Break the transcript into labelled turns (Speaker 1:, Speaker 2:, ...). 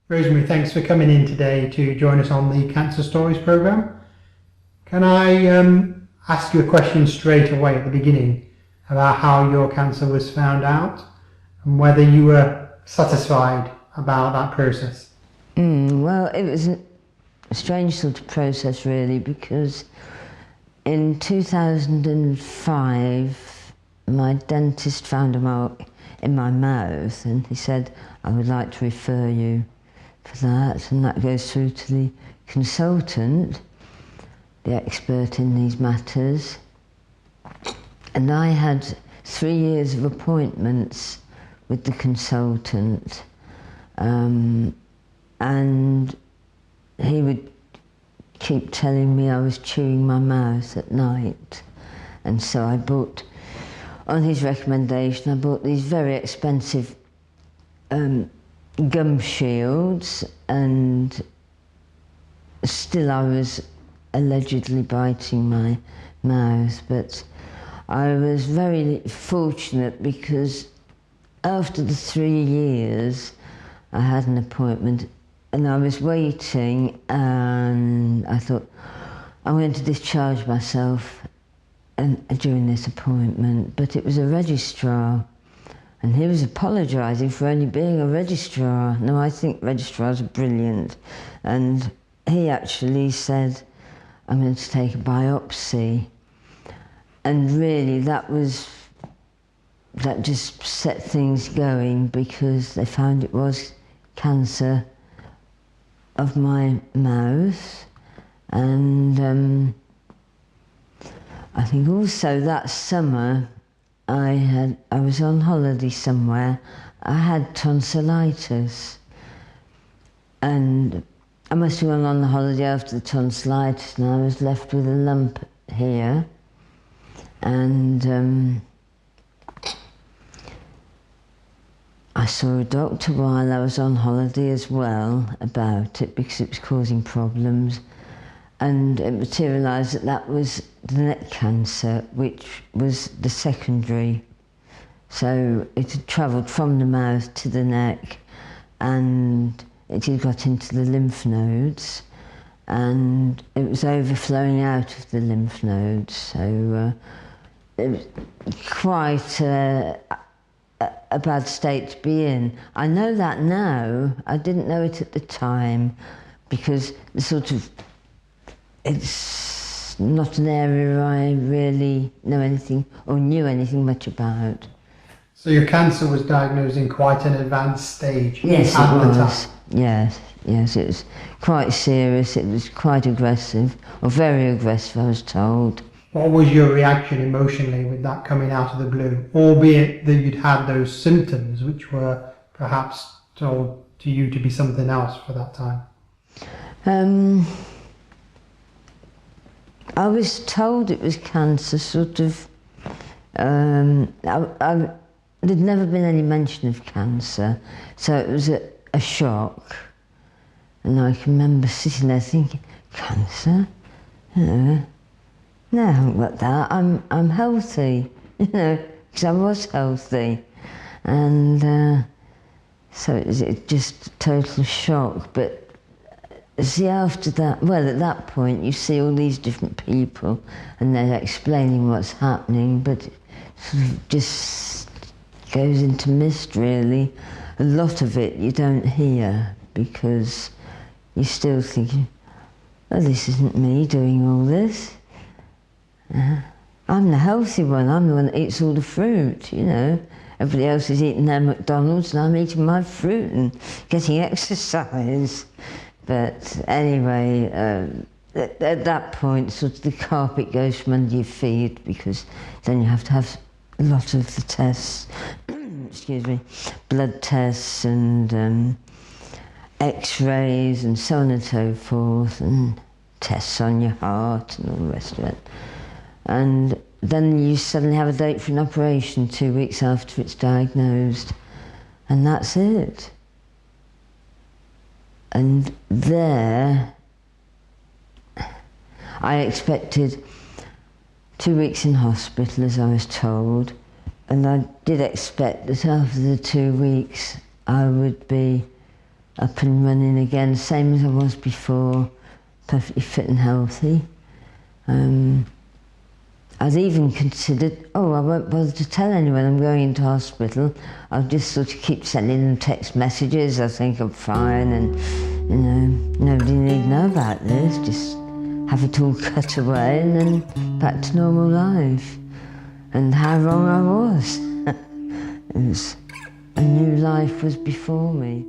Speaker 1: Rosemary, thanks for coming in today to join us on the Cancer Stories programme. Can I ask you a question straight away at the beginning about how your cancer was found out and whether you were satisfied about that process?
Speaker 2: Well, it was a strange sort of process really, because in 2005 my dentist found a mark in my mouth and he said, I would like to refer you for that, and that goes through to the consultant, the expert in these matters. And I had 3 years of appointments with the consultant, and he would keep telling me I was chewing my mouth at night. And so I bought, on his recommendation, I bought these very expensive gum shields, and still I was allegedly biting my mouth. But I was very fortunate because after the 3 years I had an appointment and I was waiting, and I thought, I'm going to discharge myself during this appointment. But it was a registrar, and he was apologising for only being a registrar. Now, I think registrars are brilliant, and he actually said, I'm going to take a biopsy. And really that just set things going, because they found it was cancer of my mouth. And I think also that summer I was on holiday somewhere. I had tonsillitis, and I must have gone on the holiday after the tonsillitis, and I was left with a lump here. And I saw a doctor while I was on holiday as well about it, because it was causing problems. And it materialised that that was the neck cancer, which was the secondary. So it had travelled from the mouth to the neck, and it had got into the lymph nodes, and it was overflowing out of the lymph nodes. So it was quite a bad state to be in. I know that now. I didn't know it at the time, because it's not an area I really know anything or knew anything much about.
Speaker 1: So your cancer was diagnosed in quite an advanced stage?
Speaker 2: Yes,
Speaker 1: at
Speaker 2: it
Speaker 1: the
Speaker 2: was.
Speaker 1: time.
Speaker 2: Yes, it was quite serious. It was quite aggressive, or very aggressive, I was told.
Speaker 1: What was your reaction emotionally with that coming out of the blue, albeit that you'd had those symptoms which were perhaps told to you to be something else for that time?
Speaker 2: I was told it was cancer, sort of. There'd never been any mention of cancer, so it was a shock. And I can remember sitting there thinking, cancer? No, I haven't got that. I'm healthy, because I was healthy. And so it was just a total shock. But see, after that, well, at that point, you see all these different people and they're explaining what's happening, but it sort of just goes into mist, really. A lot of it you don't hear, because you're still thinking, oh, this isn't me doing all this. I'm the healthy one. I'm the one that eats all the fruit, Everybody else is eating their McDonald's and I'm eating my fruit and getting exercise. But anyway, at that point, sort of the carpet goes from under your feet, because then you have to have a lot of the tests, excuse me, blood tests and x-rays and so on and so forth, and tests on your heart and all the rest of it. And then you suddenly have a date for an operation 2 weeks after it's diagnosed, and that's it. And there, I expected 2 weeks in hospital, as I was told, and I did expect that after the 2 weeks I would be up and running again, same as I was before, perfectly fit and healthy. I'd even considered, I won't bother to tell anyone I'm going into hospital. I'll just sort of keep sending them text messages. I think I'm fine, and nobody need know about this. Just have it all cut away and then back to normal life. And how wrong I was. A new life was before me.